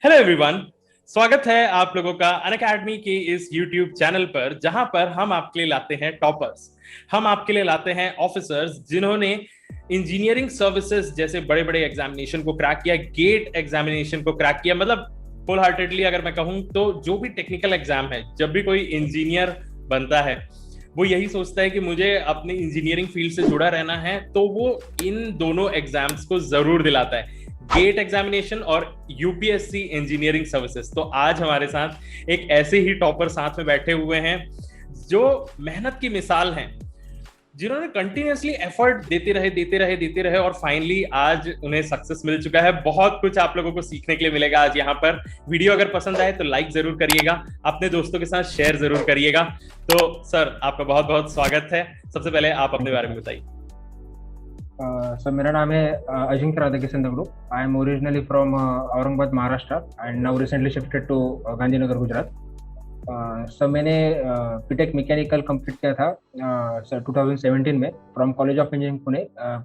Hello everyone. स्वागत है आप लोगों का अनअकैडमी के इस यूट्यूब चैनल पर, जहां पर हम आपके लिए लाते हैं टॉपर्स। हम आपके लिए लाते हैं ऑफिसर्स जिन्होंने इंजीनियरिंग सर्विसेज जैसे बड़े बड़े एग्जामिनेशन को क्रैक किया, गेट एग्जामिनेशन को क्रैक किया। मतलब फुल हार्टेडली अगर मैं कहूं तो जो भी टेक्निकल एग्जाम है, जब भी कोई इंजीनियर बनता है वो यही सोचता है कि मुझे अपनी इंजीनियरिंग फील्ड से जुड़ा रहना है, तो वो इन दोनों एग्जाम्स को जरूर दिलाता है, गेट एग्जामिनेशन और यूपीएससी इंजीनियरिंग सर्विसेज। तो आज हमारे साथ एक ऐसे ही टॉपर साथ में बैठे हुए हैं जो मेहनत की मिसाल हैं, जिन्होंने कंटिन्यूअसली एफर्ट देते रहे और फाइनली आज उन्हें सक्सेस मिल चुका है। बहुत कुछ आप लोगों को सीखने के लिए मिलेगा आज यहाँ पर। वीडियो अगर पसंद आए तो लाइक जरूर करिएगा, अपने दोस्तों के साथ शेयर जरूर करिएगा। तो सर, आपका बहुत बहुत स्वागत है। सबसे पहले आप अपने बारे में बताइए। सर, मेरा नाम है Ajinkya Radhakishan Dagdu. I am originally from Aurangabad, Maharashtra and now recently shifted to Gandhinagar, Gujarat. Sir, मैंने बीटेक मैकेनिकल कंप्लीट किया था सर 2017 में from college of engineering Pune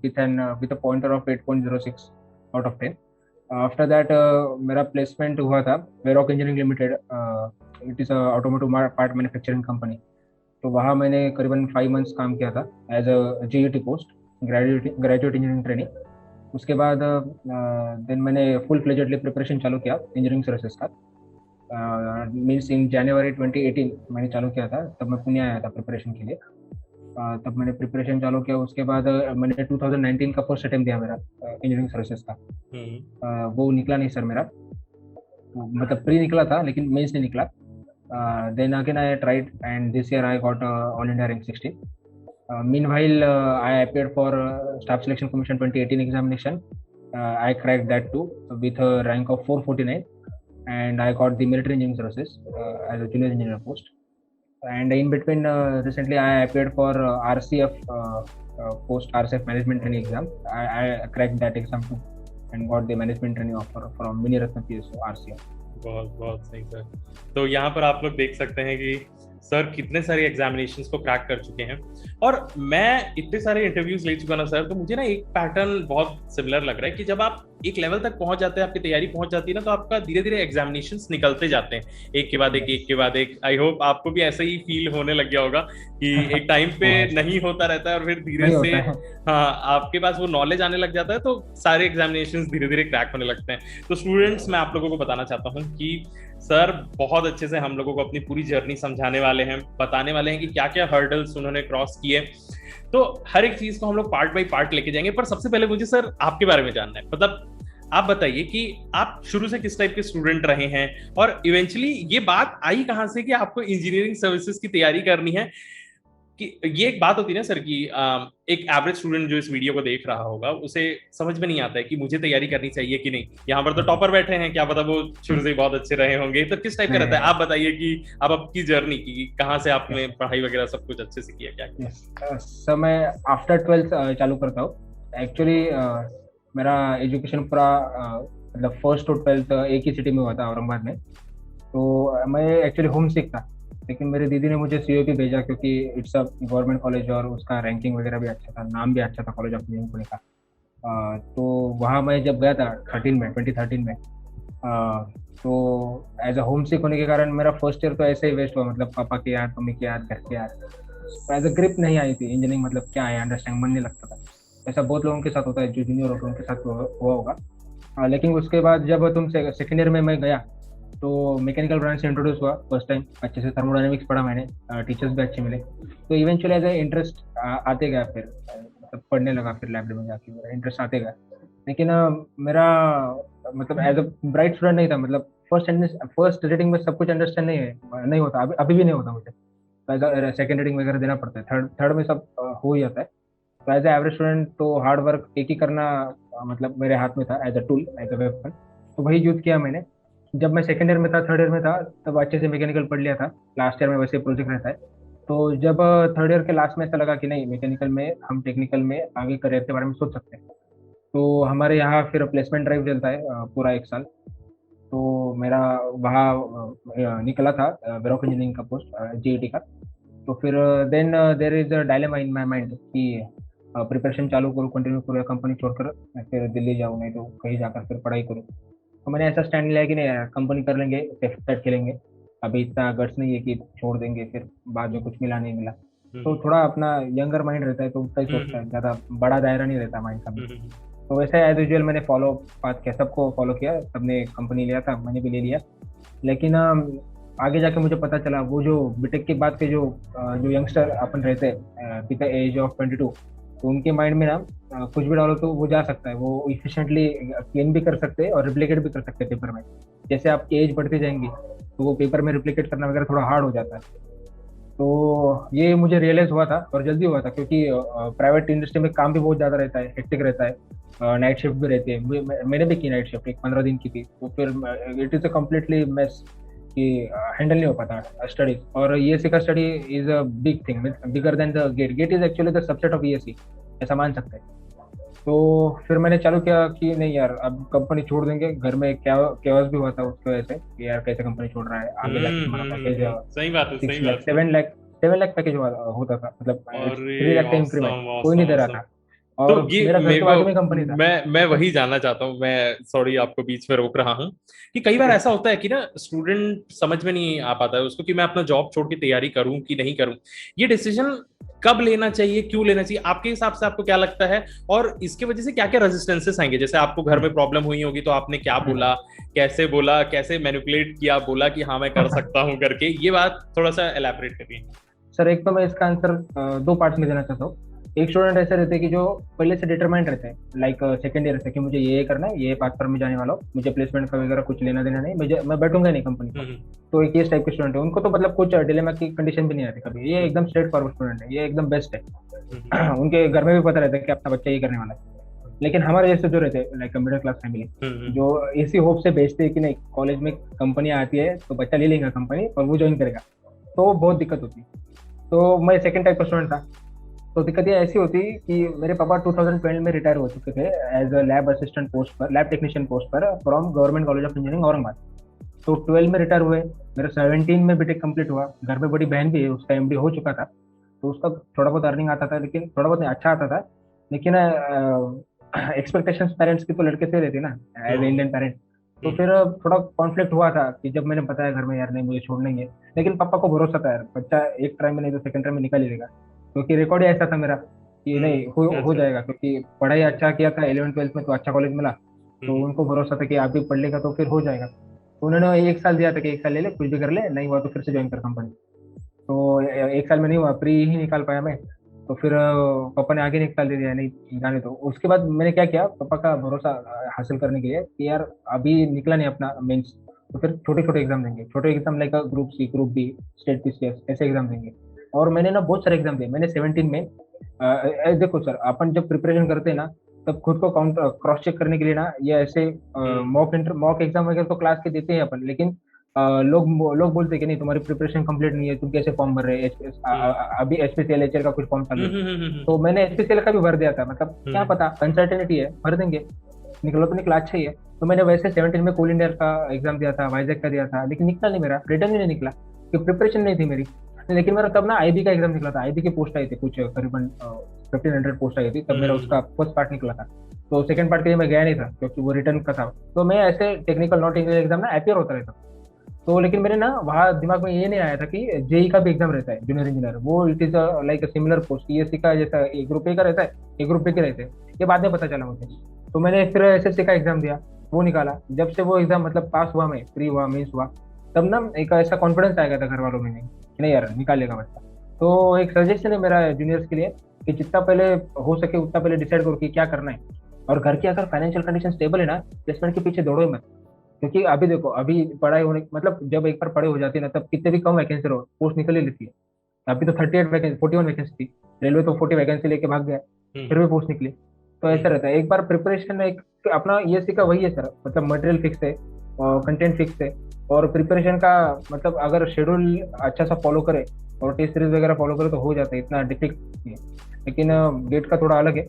with a pointer of 8.06 out of 10। After that मेरा प्लेसमेंट हुआ था Varroc engineering limited. It is automotive part manufacturing company. तो वहाँ मैंने करीबन 5 मंथ्स काम किया था as a GET post, graduate engineering training. उसके बाद देन मैंने फुल फ्लेजेडली प्रिपरेशन चालू किया इंजीनियरिंग सर्विसेज का। मीन्स इन जनवरी 2018 मैंने चालू किया था, तब मैं पुणे आया था प्रिपरेशन के लिए। तब मैंने प्रिपरेशन चालू किया। उसके बाद मैंने 2019 का फर्स्ट अटेम्प्ट दिया मेरा इंजीनियरिंग सर्विसेज का। वो निकला नहीं सर मेरा, मतलब प्री निकला था लेकिन मेंस नहीं निकला। Then again I tried and this year I got all India rank 16. Meanwhile, I appeared for Staff Selection Commission 2018 examination. I cracked that too with a rank of 449, and I got the military engineering services as a junior engineer post. And in between, recently I appeared for RCF post, RCF management training exam. I cracked that exam too and got the management training offer from Mini Ratna PSU RCF. बहुत बहुत सही sir. तो यहाँ पर आप लोग देख सकते हैं कि सर कितने सारे एग्जामिनेशंस को क्रैक कर चुके हैं। और मैं इतने सारे इंटरव्यूज ले चुका ना सर, तो मुझे ना एक पैटर्न बहुत सिमिलर लग रहा है कि जब आप एक लेवल तक पहुंच जाते हैं, आपकी तैयारी पहुंच जाती है ना, तो आपका धीरे धीरे एग्जामिनेशंस निकलते जाते हैं, एक के बाद एक। आई होप आपको भी ऐसा ही फील होने लग गया होगा कि एक टाइम पे नहीं होता रहता है और फिर धीरे से हाँ आपके पास वो नॉलेज आने लग जाता है, तो सारे एग्जामिनेशंस धीरे धीरे क्रैक होने लगते हैं। तो स्टूडेंट्स, मैं आप लोगों को बताना चाहता हूँ कि सर बहुत अच्छे से हम लोगों को अपनी पूरी जर्नी समझाने वाले हैं, बताने वाले हैं कि क्या क्या हर्डल्स उन्होंने क्रॉस किए। तो हर एक चीज को हम लोग पार्ट बाय पार्ट लेके जाएंगे। पर सबसे पहले मुझे सर आपके बारे में जानना है। मतलब आप बताइए कि आप शुरू से किस टाइप के स्टूडेंट रहे हैं और इवेंचुअली ये बात आई कहां से कि आपको इंजीनियरिंग सर्विसेज की तैयारी करनी है। कि ये एक बात होती है ना सर कि एक एवरेज स्टूडेंट जो इस वीडियो को देख रहा होगा उसे समझ में नहीं आता है कि मुझे तैयारी करनी चाहिए कि नहीं। यहाँ पर तो टॉपर बैठे हैं, क्या पता वो शुरू से बहुत अच्छे रहे होंगे। तो किस टाइप का रहता है, आप बताइए कि आप आपकी जर्नी की कहाँ से आपने पढ़ाई वगैरह सब कुछ अच्छे से किया, क्या किया। सर, मैं आफ्टर 12th चालू करता हूँ। एक्चुअली मेरा एजुकेशन पूरा मतलब फर्स्ट टू 12th एक ही सिटी में हुआ था, औरंगाबाद में। तो मैं एक्चुअली होम सिक था, लेकिन मेरी दीदी ने मुझे सीओपी भेजा क्योंकि इट्स अ गवर्नमेंट कॉलेज और उसका रैंकिंग वगैरह भी अच्छा था, नाम भी अच्छा था कॉलेज ऑफ इंजीनियरिंग पुणे का। तो वहाँ मैं जब गया था 2013 में, तो एज अ होम सिक होने के कारण मेरा फर्स्ट ईयर तो ऐसे ही वेस्ट हुआ। मतलब पापा के यार, मम्मी के यार, घर के यार, एज अ ग्रिप नहीं आई थी इंजीनियरिंग, मतलब क्या है अंडरस्टैंड मन नहीं लगता था। ऐसा बहुत लोगों के साथ होता है जो जूनियर होते हैं, उनके साथ हुआ होगा। लेकिन उसके बाद जब तुम सेकेंड ईयर में मैं गया तो मैकेनिकल ब्रांच से इंट्रोड्यूस हुआ फर्स्ट टाइम। अच्छे से थर्मोडायनेमिक्स पढ़ा मैंने, टीचर्स भी अच्छे मिले। तो इवेंचुअली एज ए इंटरेस्ट आते गया, फिर मतलब पढ़ने लगा, फिर लाइब्रेरी में जाके मेरा इंटरेस्ट आते गया। लेकिन मेरा मतलब एज अ ब्राइट स्टूडेंट नहीं था। मतलब फर्स्ट रीडिंग में सब कुछ अंडरस्टैंड नहीं होता, अभी भी नहीं होता मुझे। तो सेकेंड रीडिंग वगैरह देना पड़ता है, थर्ड में सब हो ही जाता है। तो एज ए एवरेज स्टूडेंट तो हार्ड वर्क एक ही करना मतलब मेरे हाथ में था, as a tool, as a weapon. तो वही यूज किया मैंने। जब मैं सेकेंड ईयर में था, थर्ड ईयर में था, तब अच्छे से मैकेनिकल पढ़ लिया था। लास्ट ईयर में वैसे प्रोजेक्ट रहता है। तो जब थर्ड ईयर के लास्ट में ऐसा लगा कि नहीं, मैकेनिकल में हम टेक्निकल में आगे करियर के बारे में सोच सकते हैं। तो हमारे यहाँ फिर प्लेसमेंट ड्राइव चलता है पूरा 1 साल। तो मेरा वहाँ निकला था वेरॉक इंजीनियरिंग का पोस्ट, जीईटी का। तो फिर then there is a dilemma in my mind कि प्रिपरेशन चालू करूँ, कंटिन्यू करूँ, या कंपनी छोड़कर फिर दिल्ली जाऊँ, नहीं तो कहीं जाकर फिर पढ़ाई करूँ। तो तो मैंने ऐसा स्टैंड लिया कि नहीं यार, कंपनी कर लेंगे, सेट खेलेंगे, अभी इतना गट्स नहीं है कि छोड़ देंगे फिर बाद में कुछ मिला नहीं मिला। तो हम्म, थोड़ा अपना यंगर माइंड रहता है तो उतना ही सोचता हम्म, है, ज्यादा बड़ा दायरा नहीं रहता माइंड का भी। हम्म, तो वैसे एज यूजुअल मैंने फॉलो बात किया, सबको फॉलो किया, सबने कंपनी लिया था, मैंने भी ले लिया। लेकिन आगे जाके मुझे पता चला वो जो बीटेक के बाद के जो यंगस्टर अपन रहते हैं विद द एज ऑफ 22, तो उनके माइंड में ना कुछ भी डालो तो वो जा सकता है, वो इफिशिएंटली क्लेम भी कर सकते हैं और रिप्लिकेट भी कर सकते हैं पेपर में। जैसे आपकी एज बढ़ती जाएंगी तो वो पेपर में रिप्लिकेट करना वगैरह थोड़ा हार्ड हो जाता है। तो ये मुझे रियलाइज हुआ था और जल्दी हुआ था, क्योंकि प्राइवेट इंडस्ट्री में काम भी बहुत ज्यादा रहता है, हेक्टिक रहता है, नाइट शिफ्ट भी रहती है। मैंने भी की नाइट शिफ्ट, एक 15 दिन की थी, तो फिर it is a completely mess कि हैंडल नहीं हो पाता स्टडीज। और ईएससी का study is a big thing, bigger than the GATE. GATE is actually the subset of ESC, ऐसा मान सकते हैं। तो फिर मैंने चालू किया कि नहीं यार, अब कंपनी छोड़ देंगे। घर में क्या केओस भी हुआ था उसकी वजह से कि यार कैसे कंपनी छोड़ रहा है, आगे जाके तुम्हारा पैकेज सही बात है, सही 6 लाख बात है। 7 लाख 7 लाख पैकेज होता था, मतलब अरे 3 लाख का इंक्रीमेंट ऑसम, कोई नहीं ऑसम, दे रहा ऑसम। था। तो और ये मेरा घर मेरे के को, बाजू में कंपनी था। मैं वही जानना चाहता हूँ, मैं सॉरी आपको बीच में रोक रहा हूँ, कि कई बार ऐसा होता है कि ना स्टूडेंट समझ में नहीं आ पाता है उसको कि मैं अपना जॉब छोड़ के तैयारी करूं कि नहीं करूं। ये डिसीजन कब लेना चाहिए, क्यों लेना चाहिए आपके हिसाब से, आपको क्या लगता है? और इसके वजह से क्या क्या रेजिस्टेंसेस आएंगे? जैसे आपको घर में प्रॉब्लम हुई होगी तो आपने क्या बोला, कैसे मैनिपुलेट किया, बोला कि हाँ मैं कर सकता हूँ करके, ये बात थोड़ा सा एलैबोरेट करिए। सर एक तो मैं इसका आंसर दो पार्ट्स में देना चाहता हूँ। एक स्टूडेंट ऐसे रहते हैं कि जो पहले से डिटरमाइंड रहते हैं, लाइक सेकंड ईयर से, कि मुझे ये करना है, ये पाथ पर मैं जाने वाला हूँ, मुझे प्लेसमेंट का वगैरह कुछ लेना देना नहीं, मैं बैठूंगा नहीं कंपनी पर। हम्म, तो एक इस टाइप के स्टूडेंट है, उनको तो मतलब कुछ डिलेमा की कंडीशन भी नहीं आती कभी, ये एकदम स्ट्रेट फॉरवर्ड स्टूडेंट है, ये एकदम बेस्ट हम्म, है। उनके घर में भी पता रहता है कि अपना बच्चा ये करने वाला है। लेकिन हमारे जैसे जो रहते हैं लाइक मिडिल क्लास फैमिली, हम्म, जो इसी होप से भेजते हैं कि नहीं कॉलेज में कंपनी आती है तो बच्चा ले लेगा कंपनी और वो ज्वाइन करेगा, तो बहुत दिक्कत होती है। तो मैं सेकंड टाइप का स्टूडेंट था। तो दिक्कत ये ऐसी होती कि मेरे पापा 2012 में रिटायर हो चुके थे as a lab assistant post पर, लैब टेक्नीशियन पोस्ट पर, from government college of engineering Aurangabad. तो 12 में रिटायर हुए, मेरा 17 में बीटेक कंप्लीट हुआ। घर में बड़ी बहन भी है, उसका एमडी हो चुका था, तो उसका थोड़ा बहुत अर्निंग आता था, लेकिन थोड़ा बहुत नहीं, अच्छा आता था। लेकिन एक्सपेक्टेशंस पेरेंट्स की तो लड़के से रहती ना, as a hmm, Indian parent. तो हम्म, फिर थोड़ा कॉन्फ्लिक्ट हुआ था कि जब मैंने बताया घर में यार नहीं मुझे छोड़ना ही है। लेकिन पापा को भरोसा था यार, बच्चा एक ट्राई में नहीं तो सेकंड ट्राई में निकल ही लेगा, क्योंकि रिकॉर्ड ही ऐसा था मेरा कि नहीं हो अच्छा, जाएगा, क्योंकि पढ़ाई अच्छा किया था 11 12 में, तो अच्छा कॉलेज मिला। तो हम्म, उनको भरोसा था कि आप भी पढ़ लेगा तो फिर हो जाएगा। तो उन्होंने 1 साल दिया था कि 1 साल ले ले, कुछ भी कर ले, नहीं हुआ तो फिर से ज्वाइन कर कंपनी। तो 1 साल में नहीं हुआ, प्री ही निकाल पाया मैं। तो फिर पापा ने आगे निकाल दे दिया, नहीं जाने दो। उसके बाद मैंने क्या किया, पापा का भरोसा हासिल करने के लिए कि यार अभी निकला नहीं अपना मेंस, तो फिर छोटे छोटे एग्जाम देंगे, छोटे exam like group C, group B, state PCS, ऐसे एग्जाम देंगे। और मैंने ना बहुत सारे एग्जाम दिए। मैंने 17 में देखो सर, अपन जब प्रिपरेशन करते हैं ना, तब खुद को काउंट क्रॉस चेक करने के लिए ना, ये ऐसे हम्म, मॉक एग्जाम वगैरह तो क्लास के देते हैं अपन, लेकिन लोग बोलते हैं कि नहीं तुम्हारी प्रिपरेशन कंप्लीट नहीं है, तुम कैसे फॉर्म भर रहे हैं, अभी एचपीसीएल एचएल का कुछ फॉर्म चालू है। तो मैंने एचपीसीएल का भी भर दिया था, मतलब क्या हम्म, पता, अनसर्टेनिटी है, भर देंगे, निकलो तो निकला, अच्छा ही है। तो मैंने वैसे 17 में कोल इंडिया का एग्जाम दिया था, वाइजैक का दिया था, लेकिन निकला नहीं मेरा, रिटर्न ही नहीं निकला, क्योंकि प्रिपरेशन नहीं थी मेरी। लेकिन मेरा तब ना आईबी का एग्जाम निकला था, आईबी की पोस्ट आई थी कुछ करीबन 1500 पोस्ट आई थी, तब मेरा उसका फर्स्ट पार्ट निकला था। तो सेकंड पार्ट के लिए मैं गया नहीं था क्योंकि वो रिटर्न का था। तो मैं ऐसे टेक्निकल नॉट टेक्निकल एग्जाम ना अपियर होता रहता। तो लेकिन मेरे ना वहाँ दिमाग में ये नहीं आया था कि जेई का भी एग्जाम रहता है, जूनियर इंजीनियर, वो it is like similar post ESC का जैसा, एक ग्रुप ए का रहता है, एक ग्रुप बी के रहते हैं, ये बाद में पता चला मुझे। तो मैंने फिर एसएससी का एग्जाम दिया, वो निकाला। जब से वो एग्जाम मतलब पास हुआ, मैं फ्री हुआ, मीन्स हुआ, तब ना एक ऐसा कॉन्फिडेंस आ गया था घर वालों में नहीं कि नहीं यार निकालेगा बच्चा। तो एक सजेशन है मेरा जूनियर्स के लिए कि जितना पहले हो सके उतना पहले डिसाइड करो कि क्या करना है। और घर की अगर फाइनेंशियल कंडीशन स्टेबल है ना, प्लेसमेंट के पीछे दौड़ो ही मत। क्योंकि अभी देखो, अभी पढ़ाई होने मतलब जब एक बार पढ़ाई हो जाती है ना, तब कितने भी कम वैकेंसी रहो पोस्ट निकल ही लेती है। अभी तो 38 वैकेंसी, 41 वैकेंसी थी, रेलवे तो 40 वैकेंसी लेके भाग गया, फिर भी पोस्ट निकली। तो ऐसा रहता है, एक बार प्रिपरेशन, एक अपना ईएससी का वही है सर, मतलब मटेरियल फिक्स है और कंटेंट फिक्स है। और प्रिपरेशन का मतलब अगर शेड्यूल अच्छा सा फॉलो करे और टेस्ट सीरीज वगैरह फॉलो करे तो हो जाता है, इतना डिफिकल्ट नहीं है। लेकिन गेट का थोड़ा अलग है।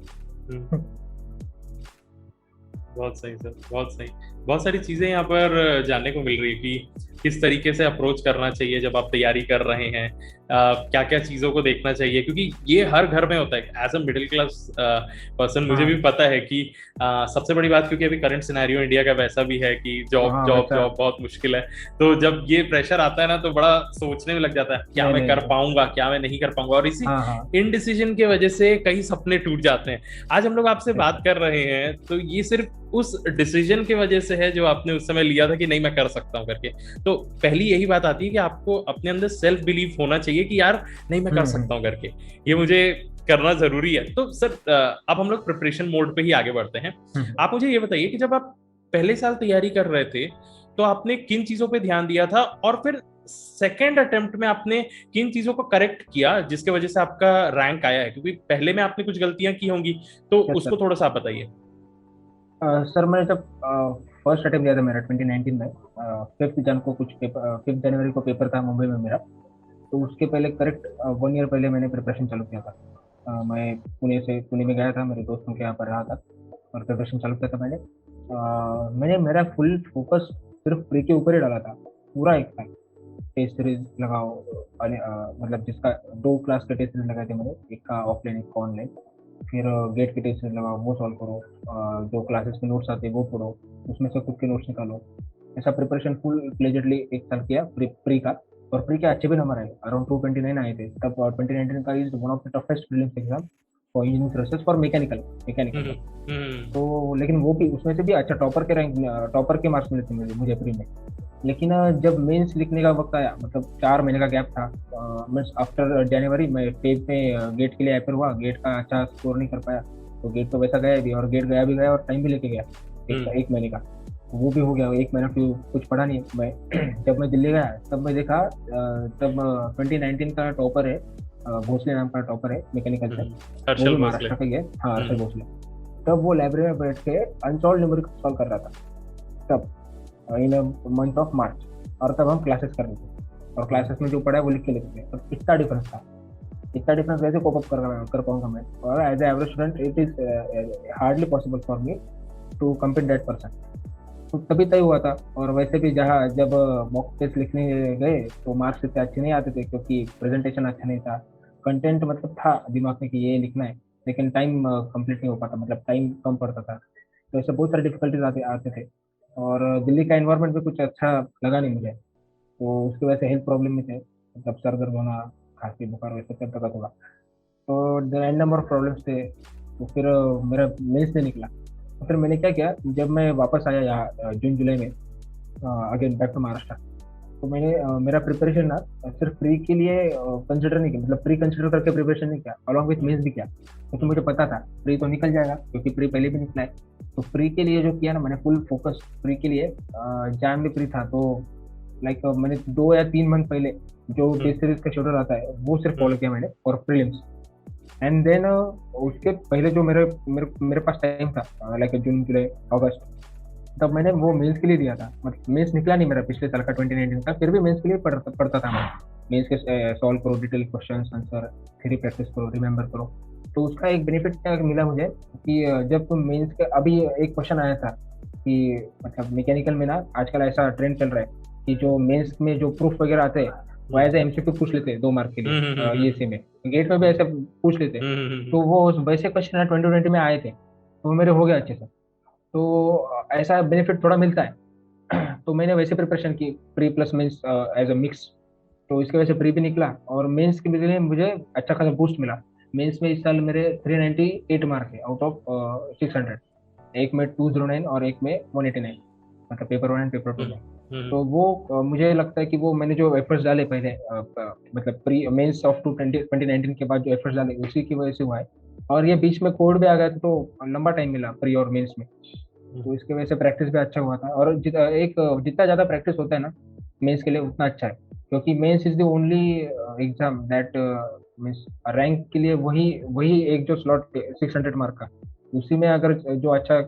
बहुत सही सर, बहुत सही। बहुत सारी चीजें यहाँ पर जानने को मिल रही कि किस तरीके से अप्रोच करना चाहिए जब आप तैयारी कर रहे हैं, क्या क्या चीजों को देखना चाहिए, क्योंकि ये हर घर में होता है। As a middle class person मुझे भी हाँ पता है कि सबसे बड़ी बात, क्योंकि अभी करंट सिनेरियो इंडिया का वैसा भी है कि जॉब हाँ जॉब वैसा। जॉब बहुत मुश्किल है। तो जब ये प्रेशर आता है ना, तो बड़ा सोचने में लग जाता है, क्या नहीं मैं नहीं कर नहीं। पाऊंगा, क्या मैं नहीं कर पाऊंगा, और इसी हाँ हाँ। इनडिसीजन की वजह से कई सपने टूट जाते हैं। आज हम लोग आपसे yes, बात कर रहे हैं तो ये सिर्फ उस डिसीजन की वजह से है जो आपने उस समय लिया था कि नहीं मैं कर सकता हूँ करके। तो पहली यही बात आती है कि आपको अपने अंदर सेल्फ बिलीफ होना चाहिए कि यार नहीं मैं कर सकता हूँ करके, ये मुझे करना जरूरी है। तो सर अब हम लोग प्रिपरेशन मोड पे ही आगे बढ़ते हैं। हम्म। आप मुझे ये बताइए कि जब आप पहले साल तैयारी कर रहे थे तो आपने किन चीजों पे ध्यान दिया था, और फिर सेकेंड अटेम्प्ट में आपने किन चीजों को करेक्ट किया जिसके वजह से आपका रैंक आया है, क्योंकि पहले में आपने कुछ गलतियां की होंगी, तो यस उसको सर। थोड़ा सा आप बताइए। सर मैंने जब फर्स्ट अटेम्प्ट दिया था मेरा 2019 में, 5 जन को कुछ पेपर, 5 जनवरी को पेपर था मुंबई में मेरा। तो उसके पहले करेक्ट 1 ईयर पहले मैंने प्रिपरेशन चालू किया था। मैं पुणे में गया था, मेरे दोस्तों के यहाँ पर रहा था और प्रिपरेशन चालू किया था मैंने। मैंने मेरा फुल फोकस सिर्फ प्री के ऊपर ही डाला था, पूरा एक साल। टेस्ट सीरीज लगाओ, मतलब जिसका 2 क्लास के टेस्ट सीरीज लगाए थे मैंने, एक का ऑफलाइन एक का ऑनलाइन। फिर गेट के टेस्ट सीरीज लगाओ, वो सॉल्व करो, जो क्लासेस में नोट्स आते हैं वो पढ़ो, उसमें से खुद के नोट्स निकालो। ऐसा प्रिपरेशन फुल प्लेजेडली एक साल किया प्री का। और प्री के अच्छे भी नंबर आए, अराउंड 229 आए थे तब। 2019 का is one of the toughest prelims exam for engineering process for mechanical का। तो लेकिन वो भी उसमें से भी अच्छा टॉपर के मार्क्स मिले थे मुझे प्री में। लेकिन जब मेंस लिखने का वक्त आया, मतलब 4 महीने का गैप था, मीन्स आफ्टर जनवरी मैं टेप में गेट के लिए अपेयर हुआ, गेट का अच्छा स्कोर नहीं कर पाया। तो गेट तो वैसा गया भी, और गेट गया भी गया और टाइम भी लेके गया एक महीने का। वो भी हो गया, एक महीना फिर कुछ पढ़ा नहीं मैं। जब मैं दिल्ली गया तब मैं देखा, तब 2019 का टॉपर है, भोसले नाम का टॉपर है मैकेनिकल से। वो हर्षल भी भोसले। महाराष्ट्र का ही है, हाँ हर्षल भोसले। तब वो लाइब्रेरी में बैठ के अनसॉल्व न्यूमेरिक सॉल्व कर रहा था तब, इन मंथ ऑफ मार्च। और तब हम क्लासेस कर रहे थे, और क्लासेस में जो पढ़ा है वो लिख के लिखते हैं। तब इतना डिफरेंस था, इतना डिफरेंस कैसे कोप अप कर पाऊंगा मैं? और as average student it is hardly possible for me to compete that person. तो तभी तय हुआ था। और वैसे भी जहाँ जब मॉक टेस्ट लिखने गए तो मार्क्स इतने अच्छे नहीं आते थे, क्योंकि प्रेजेंटेशन अच्छा नहीं था। कंटेंट मतलब था दिमाग में कि ये लिखना है, लेकिन टाइम कंप्लीट नहीं हो पाता, मतलब टाइम कम पड़ता था। तो ऐसे बहुत सारे डिफिकल्टीज आते थे। और दिल्ली का एनवायरनमेंट भी कुछ अच्छा लगा नहीं मुझे। तो उसकी वजह से हेल्थ प्रॉब्लम में थे, मतलब सर दर्द होना, खांसी बुखार वैसे चलता था थोड़ा। तो एंड नंबर ऑफ प्रॉब्लम्स थे। तो फिर मेरा मेंस नहीं निकला। तो फिर मैंने क्या किया, जब मैं वापस आया यहाँ जून जुलाई में, अगेन बैक टू महाराष्ट्र। तो मैंने मेरा प्रिपरेशन ना सिर्फ प्री के लिए कंसिडर नहीं किया, मतलब प्री कंसिडर करके प्रिपरेशन नहीं किया, अलॉन्ग विथ मेंस भी किया। क्योंकि मुझे पता था प्री तो निकल जाएगा, क्योंकि प्री पहले भी निकला है। तो प्री के लिए जो किया ना मैंने, फुल फोकस प्री के लिए। जैम में प्री था तो लाइक मैंने 2 या 3 मंथ पहले जो टेस्ट सीरीज का शेड्यूल आता है वो सिर्फ फॉलो किया मैंने और प्रीलिम्स। एंड देन उसके पहले जो मेरे मेरे मेरे पास टाइम था, लाइक जून जुलाई अगस्त, तब मैंने वो मेंस के लिए दिया था। मतलब मेंस निकला नहीं मेरा पिछले साल का 2019 का, फिर भी मेंस के लिए पढ़ता था मैं। मेंस के सॉल्व करो, detail question answer, theory practice करो, रिमेंबर करो। तो उसका एक बेनिफिट क्या मिला मुझे कि जब तुम मेंस के, अभी एक क्वेश्चन आया था कि मतलब मैकेनिकल में ना आजकल ऐसा ट्रेंड चल रहा है कि जो मेंस में जो प्रूफ वगैरह आते हैं वो एज एमसीक्यू पूछ लेते हैं 2 मार्क के लिए, ये में गेट में भी ऐसे पूछ लेते हैं। तो वो वैसे क्वेश्चन 2020 में आए थे, तो वो मेरे हो गए अच्छे से। तो ऐसा बेनिफिट थोड़ा मिलता है। तो मैंने वैसे प्रिपरेशन की, pre plus mains as a mix. तो इसकी वजह से प्री भी निकला, और मेंस के लिए मुझे अच्छा खासा बूस्ट मिला। मेंस में इस साल मेरे 398 मार्क है आउट ऑफ 600। एक में 209 और एक में 189, मतलब पेपर 1 एंड पेपर 2 में। तो वो मुझे लगता है कि वो मैंने जो एफर्ट्स डाले पहले, मतलब प्री मेंस ऑफ 2019 के बाद जो एफर्ट्स डाले उसी की वजह से हुआ है। और ये बीच में कोड भी आ गया था, तो लंबा टाइम मिला प्री और मेंस में। तो इसकी वजह से प्रैक्टिस भी अच्छा हुआ था। और जितना ज्यादा प्रैक्टिस होता है ना मेंस के लिए उतना अच्छा है, क्योंकि mains is the only exam that means rank के लिए वही वही एक जो स्लॉट 600 मार्क का, उसी में अगर जो अच्छा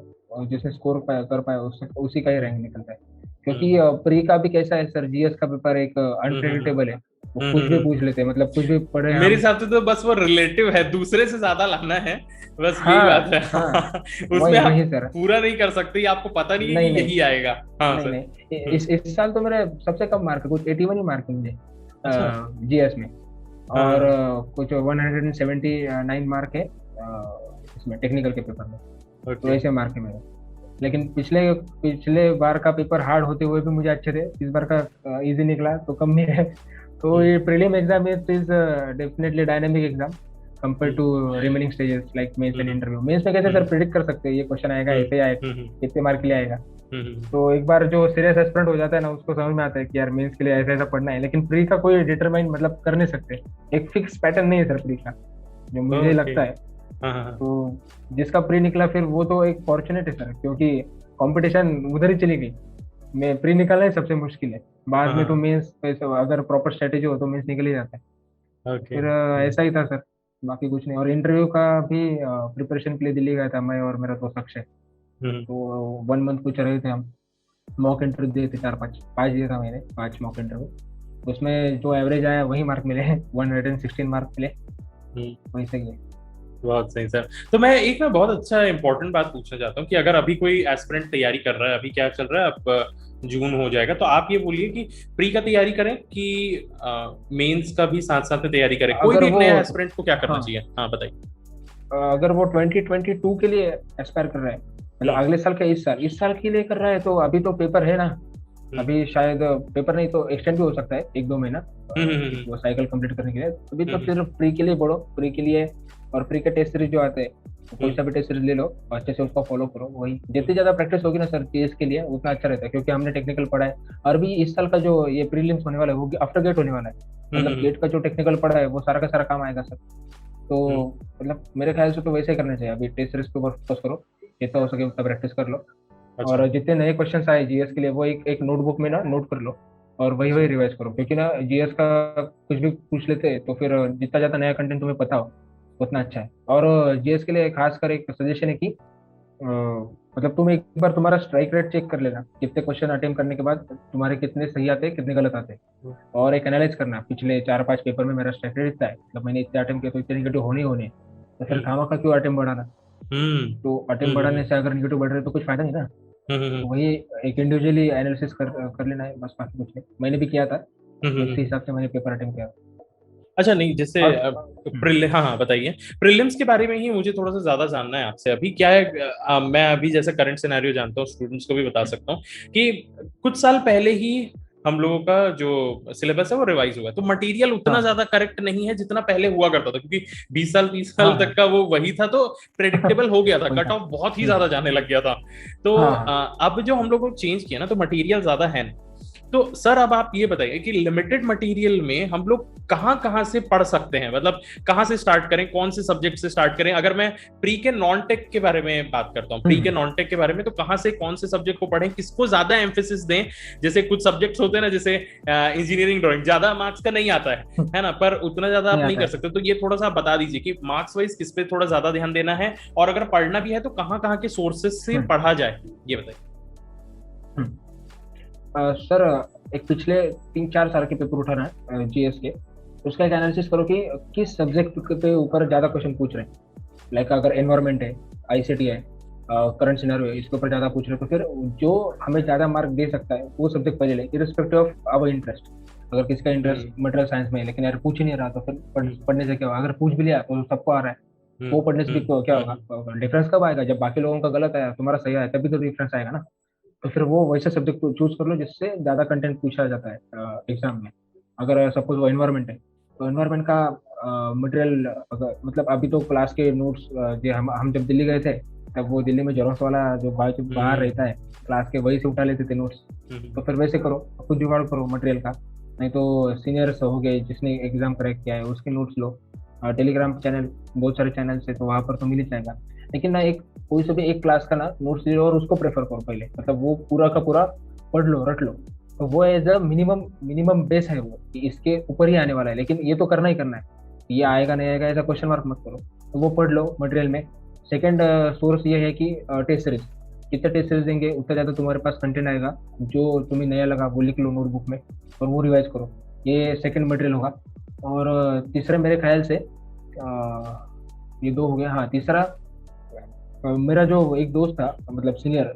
जिसने स्कोर कर पाया उसी का ही रैंक निकलता है। क्योंकि प्री का भी कैसा है सर, जीएस का पेपर एक अनप्रेडिक्टेबल है। वो हम्म, कुछ भी पूछ लेते हैं, मतलब कुछ भी पढ़े मेरे हम। हिसाब से तो बस वो रिलेटिव है, दूसरे से ज्यादा लाना है, बस यही हाँ बात है। हाँ, उसमें वही आप वही सर। पूरा नहीं कर सकते, ये आपको पता नहीं है नहीं कि नहीं यही आएगा। हाँ नहीं सर। नहीं, इस साल तो मेरे सबसे कम मार्क है, कुछ 81 ही मार्क है मुझे अच्छा। जीएस में। हाँ और हाँ। कुछ 179 मार्क है इसमें टेक्निकल के पेपर में। तो ओके। ऐसे मार्क है मेरे। लेकिन पिछले पिछले बार का पेपर हार्ड होते हुए भी मुझे अच्छे थे, इस बार का इजी निकला तो कम नहीं है। तो हम्म ये prelim exam is definitely dynamic exam compare hmm to remaining stages like mains and hmm interview. Mains में कैसे सर हम्म प्रिडिक्ट कर सकते हैं ये क्वेश्चन आएगा हम्म ऐसे आएगा, हम्म कितने मार्क के लिए आएगा। हम्म तो एक बार जो सीरियस एस्पिरेंट हो जाता है ना, उसको समझ में आता है कि यार मेंस के लिए ऐसा ऐसा पढ़ना है। लेकिन प्री का कोई डिटरमाइन मतलब कर नहीं सकते, एक फिक्स पैटर्न नहीं है सर प्री का, जो मुझे ओके। लगता है। हाँ हाँ हाँ। तो जिसका प्री निकला फिर वो तो एक फॉर्चुनेट है सर, क्योंकि कंपटीशन उधर ही चली गई। मैं प्री निकालना ही सबसे मुश्किल है, बाद हाँ में तो हाँ। मेंस अगर प्रॉपर स्ट्रेटेजी हो तो मेंस निकल ही जाता है। ओके। फिर ऐसा ही था सर, बाकी कुछ नहीं। और इंटरव्यू का भी प्रिपरेशन के लिए दिल्ली गया था मैं और मेरा दोस्त अक्षय। हम्म। तो 1 मंथ कुछ रहे थे हम, मॉक इंटरव्यू दिए थे, चार पाँच पाँच दिया था मैंने, 5 मॉक इंटरव्यू। उसमें जो एवरेज आया वही मार्क मिले हैं, 116 मार्क मिले, हम्म। वही सही है। बहुत सही सर। तो मैं एक ना बहुत अच्छा इंपॉर्टेंट बात पूछना चाहता हूँ कि अगर अभी कोई एस्पिरेंट तैयारी कर रहा है, अभी क्या चल रहा है, अब जून हो जाएगा, तो आप ये बोलिए कि प्री का तैयारी करें कि मेंस का भी साथ साथ में तैयारी करें, कोई अगर भी एक वो नया एस्पिरेंट को क्या करना हाँ, चाहिए? हाँ बताइए। अगर वो 2022 के लिए एस्पायर कर रहा है, मतलब हम्म अगले साल का, इस साल के लिए कर रहा है, तो अभी तो पेपर है ना। हम्म अभी शायद पेपर नहीं तो एक्सटेंड भी हो सकता है 1-2 महीना, हम्म हम्म वो साइकिल कंप्लीट करने के लिए। अभी तो हम्म फिर प्री के लिए बढ़ो, प्री के लिए। और प्री के टेस्ट सीरीज जो आते हैं, तो कोई हम्म सा भी टेस्ट सीरीज ले लो और अच्छे से उसको फॉलो करो। वही जितनी ज्यादा प्रैक्टिस होगी ना सर पीएस के लिए, उतना अच्छा रहता है, क्योंकि हमने टेक्निकल पढ़ा है। और भी इस साल का जो ये प्रीलिम्स होने वाला है वो आफ्टर गेट होने वाला है। मतलब हम्म गेट का जो टेक्निकल पढ़ा है वो सारा का सारा काम आएगा सर। तो हम्म, मतलब मेरे ख्याल से तो वैसे ही करना चाहिए, अभी टेस्ट सीरीज के ऊपर फोकस करो, जितना हो सके उतना प्रैक्टिस कर लो। अच्छा। और जितने नए क्वेश्चंस आए जीएस के लिए वो एक एक नोटबुक में ना नोट कर लो, और वही वही रिवाइज करो। क्योंकि ना जीएस का कुछ भी पूछ लेते हैं तो फिर जितना ज्यादा नया कंटेंट तुम्हें पता हो उतना अच्छा है। और जीएस के लिए खासकर एक सजेशन है कि मतलब तुम एक बार तुम्हारा स्ट्राइक रेट चेक कर लेना, कितने क्वेश्चन अटेम्प्ट करने के बाद तुम्हारे कितने सही आते हैं कितने गलत आते हैं। हम्म और एक एनालाइज करना, पिछले 4-5 पेपर में मेरा स्ट्राइक रेट इतना है, मतलब मैंने इतने अटेम्प्ट किए तो इतने निगेटिव होने ही होने हैं। तो फिर खामा खा क्यों अटेम्प्ट बढ़ाना। हम्म तो अटेम्प्ट हम्म बढ़ाने से अगर निगेटिव बढ़ रहे तो कुछ फायदा नहीं ना। हम्म तो वही एक इंडिविजुअली एनालिसिस कर लेना है बस, बाकी कुछ नहीं। मैंने भी किया था, तो उसी हम्म। हिसाब से मैंने पेपर अटेम्प्ट किया। अच्छा, नहीं जैसे और हाँ हाँ बताइए। प्रीलिम्स के बारे में ही मुझे थोड़ा सा ज्यादा जानना है आपसे। अभी क्या है, मैं अभी जैसे करंट सिनेरियो जानता हूँ, स्टूडेंट्स को भी बता सकता हूँ कि कुछ साल पहले ही हम लोगों का जो सिलेबस है वो रिवाइज हुआ है, तो मटेरियल उतना हाँ ज्यादा करेक्ट नहीं है जितना पहले हुआ करता था, क्योंकि 20 साल 30 साल हाँ तक हाँ, का वो वही था, तो प्रेडिक्टेबल हो गया था, वही कट था। ऑफ बहुत ही ज्यादा जाने लग गया था। तो हाँ हाँ अब जो हम लोगों को चेंज किया ना, तो मटेरियल ज्यादा है नहीं। तो सर अब आप ये बताइए कि लिमिटेड मटेरियल में हम लोग कहाँ कहाँ से पढ़ सकते हैं, मतलब कहाँ से स्टार्ट करें, कौन से सब्जेक्ट से स्टार्ट करें? अगर मैं प्री के नॉन टेक के बारे में बात करता हूँ, प्री के हम्म, नॉन टेक के बारे में, तो कहाँ से कौन से सब्जेक्ट को पढ़ें, किसको ज्यादा एम्फेसिस दें? जैसे कुछ सब्जेक्ट्स होते हैं ना, जैसे इंजीनियरिंग ड्राइंग ज्यादा मार्क्स का नहीं आता है ना, पर उतना ज्यादा आप नहीं नहीं आता कर है। सकते। तो ये थोड़ा सा आप बता दीजिए कि मार्क्स वाइज किस पे थोड़ा ज्यादा ध्यान देना है, और अगर पढ़ना भी है तो कहाँ कहाँ के सोर्सेस से हम्म पढ़ा जाए, ये बताइए। हम्म। सर एक पिछले 3-4 साल के पेपर उठाना है जीएस के, उसका एक एनालिसिस करो कि किस सब्जेक्ट पे ऊपर ज्यादा क्वेश्चन पूछ रहे हैं। लाइक अगर एनवायरमेंट है, आईसीटी है, करंट सिनेरियो है, इसके ऊपर ज्यादा पूछ रहे हैं, तो फिर जो हमें ज्यादा मार्क दे सकता है वो सब्जेक्ट पहले ले, इरिस्पेक्टिव ऑफ आवर इंटरेस्ट। अगर किसका इंटरेस्ट मटेरियल साइंस में है लेकिन यार पूछ ही नहीं रहा, तो फिर पढ़ने से क्या होगा। अगर पूछ भी लिया तो सबको आ रहा है, वो पढ़ने से भी क्या होगा, डिफरेंस कब आएगा, जब बाकी लोगों का गलत आया तुम्हारा सही आया तभी तो डिफरेंस आएगा ना। तो फिर वो वैसे सब्जेक्ट को चूज कर लो जिससे ज्यादा कंटेंट पूछा जाता है एग्जाम में। अगर सपोज वो एनवायरमेंट है, तो एनवायरमेंट का मटेरियल, अगर मतलब अभी तो क्लास के नोट्स जो हम जब दिल्ली गए थे, तब वो दिल्ली में जेरोक्स वाला जो बाहर रहता है क्लास के, वही से उठा लेते थे नोट्स। तो फिर वैसे करो, खुद जुगाड़ करो मटेरियल का। नहीं तो सीनियर्स हो गए जिसने एग्जाम क्रैक किया है उसके नोट्स लो। टेलीग्राम चैनल, बहुत सारे चैनल है तो वहां पर तो मिल ही जाएगा। लेकिन ना एक कोई से भी एक क्लास का ना नोट्स ले लो और उसको प्रेफर करो पहले, मतलब वो पूरा का पूरा पढ़ लो, रट लो। तो वो as a minimum minimum base है वो, कि इसके ऊपर ही आने वाला है, लेकिन ये तो करना ही करना है। ये आएगा नहीं आएगा ऐसा क्वेश्चन मार्क मत करो, तो वो पढ़ लो मटेरियल में। सेकंड सोर्स ये है कि टेस्ट सीरीज, जितने टेस्ट सीरीज देंगे उतना ज्यादा तुम्हारे पास कंटेंट आएगा। जो तुम्हें नया लगा वो लिख लो नोटबुक में और वो रिवाइज करो। ये सेकंड मटेरियल होगा। और तीसरा मेरे ख्याल से ये दो हो गया। हाँ, तीसरा मेरा जो एक दोस्त था, मतलब सीनियर,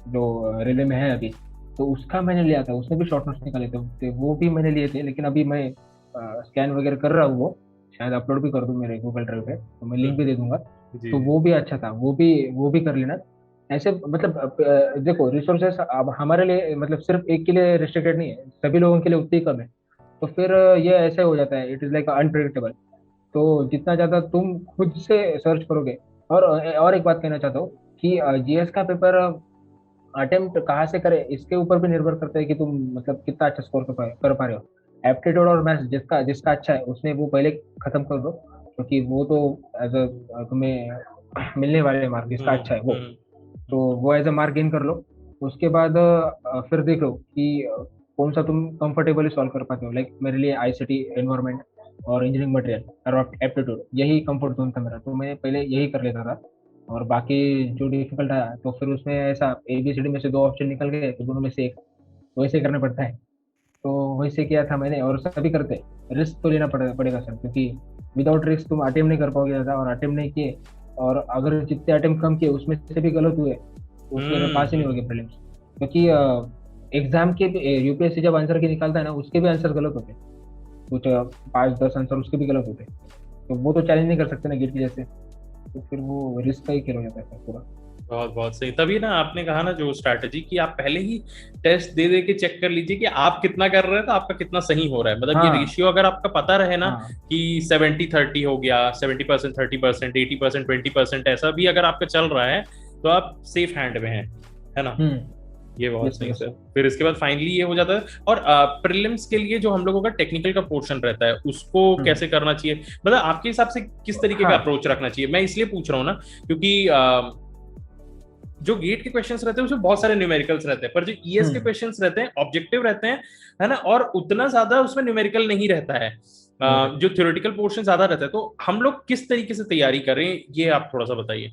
जो रेलवे में है अभी, तो उसका मैंने लिया था, उसने भी शॉर्ट नोट्स निकाले थे, वो भी मैंने लिए थे। लेकिन अभी मैं स्कैन वगैरह कर रहा हूँ, वो शायद अपलोड भी कर दूँ मेरे गूगल ड्राइव पे, तो मैं लिंक भी दे दूंगा। जी तो जी। वो भी अच्छा था, वो भी कर लेना। ऐसे मतलब देखो, रिसोर्सेस अब हमारे लिए मतलब सिर्फ एक के लिए रिस्ट्रिक्टेड नहीं है, सभी लोगों के लिए उतनी ही कम है। तो फिर ये ऐसे हो जाता है, इट इज लाइक अनप्रिडिक्टेबल। तो जितना ज्यादा तुम खुद से सर्च करोगे। और एक बात कहना चाहता हूँ कि जीएस का पेपर अटेम्प्ट कहाँ से करे, इसके ऊपर भी निर्भर करता है कि तुम मतलब कितना अच्छा स्कोर कर पा रहे हो। एप्टीट्यूड और मैथ्स जिसका जिसका अच्छा है उसने वो पहले खत्म कर दो, क्योंकि वो तो एज अ तुम्हें मिलने वाले मार्क जिसका अच्छा है वो। तो वो एज अ मार्क गेन कर लो। उसके बाद फिर देख लो कि कौन सा तुम कंफर्टेबली सॉल्व कर पाते हो। लाइक मेरे लिए आईसीटी, एनवायरमेंट और इंजीनियरिंग मटेरियल और एप्टीट्यूड, यही कंफर्ट जोन था मेरा, तो मैं पहले यही कर लेता था। और बाकी जो डिफिकल्ट है तो फिर उसमें ऐसा ABCD में से दो ऑप्शन निकल गए तो दोनों में से एक, तो वैसे करना पड़ता है। तो वैसे किया था मैंने, और सभी करते। रिस्क तो लेना पड़ेगा सर, क्योंकि विदाउट रिस्क तुम अटेम्प्ट नहीं कर पाओगे ज़्यादा, और अटेम्प्ट नहीं किए और अगर जितने अटेम्प्ट कम किए उसमें से भी गलत हुए तो फिर पास ही नहीं होगे प्रीलिम्स। क्योंकि एग्जाम के यूपीएससी जब आंसर की निकालता है ना, उसके भी आंसर गलत होते हैं। कुछ 5-10 आंसर उसके भी गलत होते हैं। तो वो तो चैलेंज नहीं कर सकते ना गेट की जैसे। तो फिर वो रिस्क का ही खेल हो जाता है सर पूरा। बहुत बहुत सही। तभी ना आपने कहा ना जो स्ट्रैटेजी कि आप पहले ही टेस्ट दे दे के चेक कर लीजिए कि आप कितना कर रहे हैं तो आपका कितना सही हो रहा है। मतलब ये हाँ रेशियो अगर आपका पता रहे ना हाँ। कि 70-30 हो गया, 70% 30%, 80% 20%, ऐसा भी अगर आपका चल रहा है तो आप सेफ हैंड में हैं, है ना। ये बहुत यस सही यस सर। सर। फिर इसके बाद फाइनली ये हो जाता है। और प्रीलिम्स के लिए जो हम लोगों का टेक्निकल का पोर्शन रहता है उसको हम्म। कैसे करना चाहिए, मतलब आपके हिसाब से किस तरीके का हाँ। अप्रोच रखना चाहिए, मैं इसलिए पूछ रहा हूँ ना क्योंकि जो गेट के क्वेश्चंस रहते हैं उसमें बहुत सारे न्यूमेरिकल्स रहते हैं, पर जो ईएस के हम्म। क्वेश्चंस रहते हैं ऑब्जेक्टिव रहते हैं, है ना, और उतना ज्यादा उसमें न्यूमेरिकल नहीं रहता है। नहीं रहता। जो थ्योरेटिकल पोर्शन ज्यादा रहता है, तो हम लोग किस तरीके से तैयारी करें ये आप थोड़ा सा बताइए।